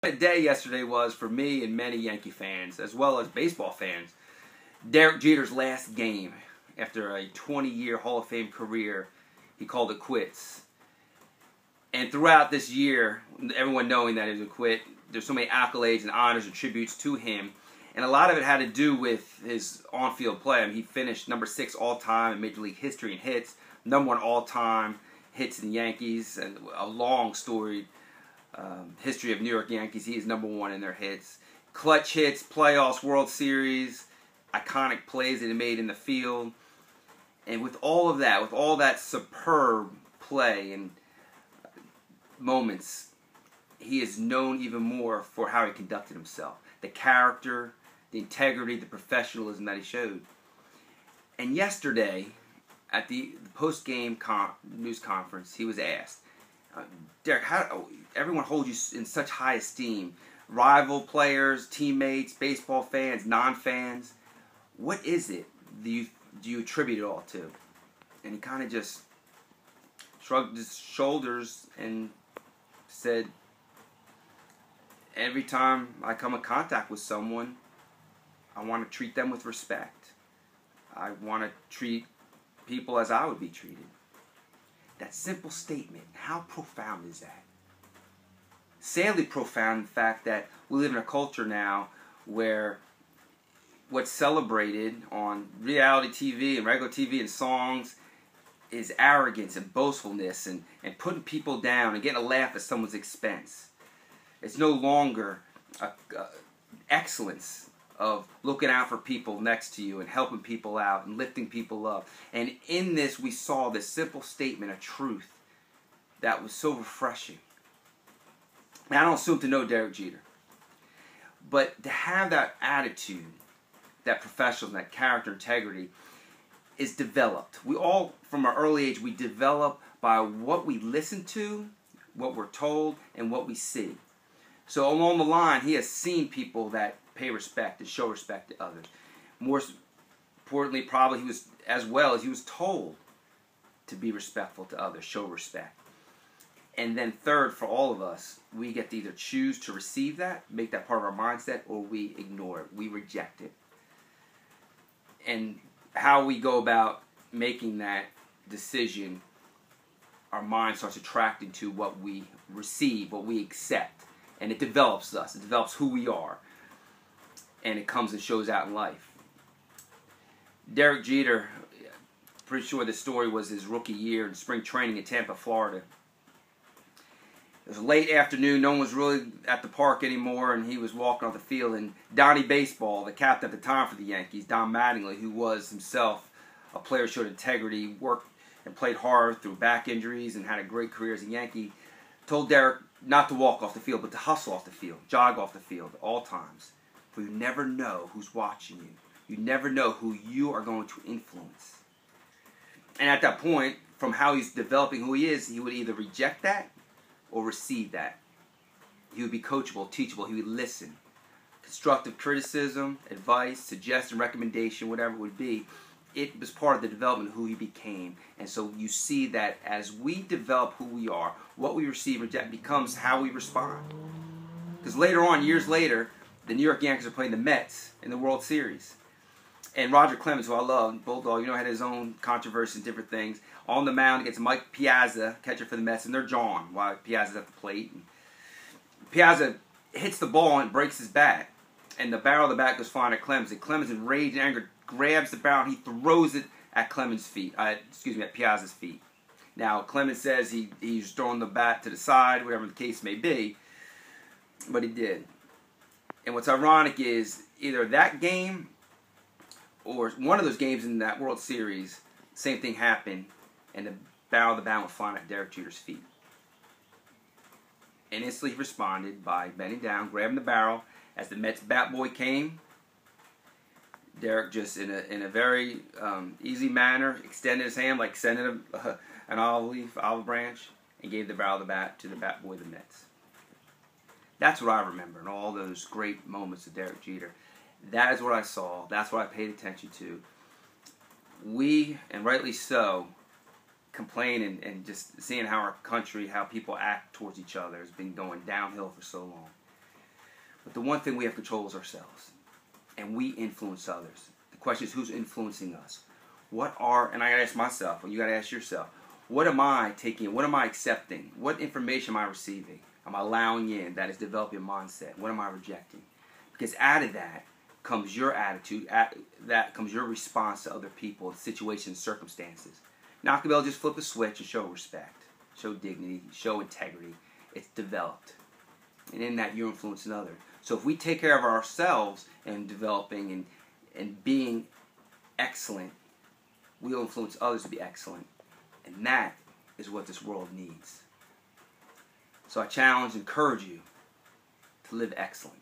The day yesterday was for me and many Yankee fans, as well as baseball fans, Derek Jeter's last game. After a 20-year Hall of Fame career, he called it quits. And throughout this year, everyone knowing that he was a quit, there's so many accolades and honors and tributes to him. And a lot of it had to do with his on-field play. I mean, he finished number 6 all-time in Major League history in hits, number 1 all-time hits in the Yankees, and a long storied history of New York Yankees. He is number 1 in their hits. Clutch hits, playoffs, World Series, iconic plays that he made in the field. And with all of that, with all that superb play and moments, he is known even more for how he conducted himself. The character, the integrity, the professionalism that he showed. And yesterday, at the post-game news conference, he was asked, Derek, everyone holds you in such high esteem. Rival players, teammates, baseball fans, non-fans. What is it do you attribute it all to? And he kind of just shrugged his shoulders and said, every time I come in contact with someone, I want to treat them with respect. I want to treat people as I would be treated. That simple statement, how profound is that? Sadly profound, the fact that we live in a culture now where what's celebrated on reality TV and regular TV and songs is arrogance and boastfulness and putting people down and getting a laugh at someone's expense. It's no longer excellence of looking out for people next to you and helping people out and lifting people up. And in this, we saw this simple statement of truth that was so refreshing. Now, I don't assume to know Derek Jeter, but to have that attitude, that professionalism, that character integrity is developed. We all, from our early age, we develop by what we listen to, what we're told, and what we see. So along the line, he has seen people that pay respect and show respect to others. More importantly, probably he was told to be respectful to others, show respect. And then third, for all of us, we get to either choose to receive that, make that part of our mindset, or we ignore it, we reject it. And how we go about making that decision, our mind starts attracting to what we receive, what we accept. And it develops us. It develops who we are. And it comes and shows out in life. Derek Jeter, pretty sure this story was his rookie year in spring training in Tampa, Florida. It was late afternoon. No one was really at the park anymore, and he was walking off the field. And Donnie Baseball, the captain at the time for the Yankees, Don Mattingly, who was himself a player who showed integrity, worked and played hard through back injuries and had a great career as a Yankee, told Derek not to walk off the field, but to hustle off the field, jog off the field at all times. For you never know who's watching you. You never know who you are going to influence. And at that point, from how he's developing who he is, he would either reject that or receive that. He would be coachable, teachable. He would listen. Constructive criticism, advice, suggestion, recommendation, whatever it would be, it was part of the development of who he became. And so you see that as we develop who we are, what we receive and reject becomes how we respond. Because later on, years later, the New York Yankees are playing the Mets in the World Series. And Roger Clemens, who I love, Bulldog, had his own controversy and different things, on the mound against Mike Piazza, catcher for the Mets, and they're jawing while Piazza's at the plate. And Piazza hits the ball and breaks his bat. And the barrel of the bat goes flying at Clemens. And Clemens, in rage and anger, grabs the barrel and he throws it at Clemens' feet. At Piazza's feet. Now, Clemens says he's throwing the bat to the side, whatever the case may be. But he did. And what's ironic is either that game or one of those games in that World Series, same thing happened, and the barrel of the bat was flying at Derek Jeter's feet. And instantly he responded by bending down, grabbing the barrel. As the Mets bat boy came, Derek just in a very easy manner extended his hand like sending an olive branch, and gave the barrel of the bat to the bat boy of the Mets. That's what I remember in all those great moments of Derek Jeter. That is what I saw. That's what I paid attention to. We, and rightly so, complain and just seeing how our country, how people act towards each other has been going downhill for so long. But the one thing we have control is ourselves. And we influence others. The question is, who's influencing us? And I got to ask myself, and you got to ask yourself, what am I taking? What am I accepting? What information am I receiving? Am I allowing in that is developing mindset? What am I rejecting? Because out of that comes your attitude, that comes your response to other people, situations, circumstances. Not to be able to just flip a switch and show respect, show dignity, show integrity. It's developed. And in that, you're influencing others. So if we take care of ourselves and developing and being excellent, we'll influence others to be excellent. And that is what this world needs. So I challenge and encourage you to live excellent.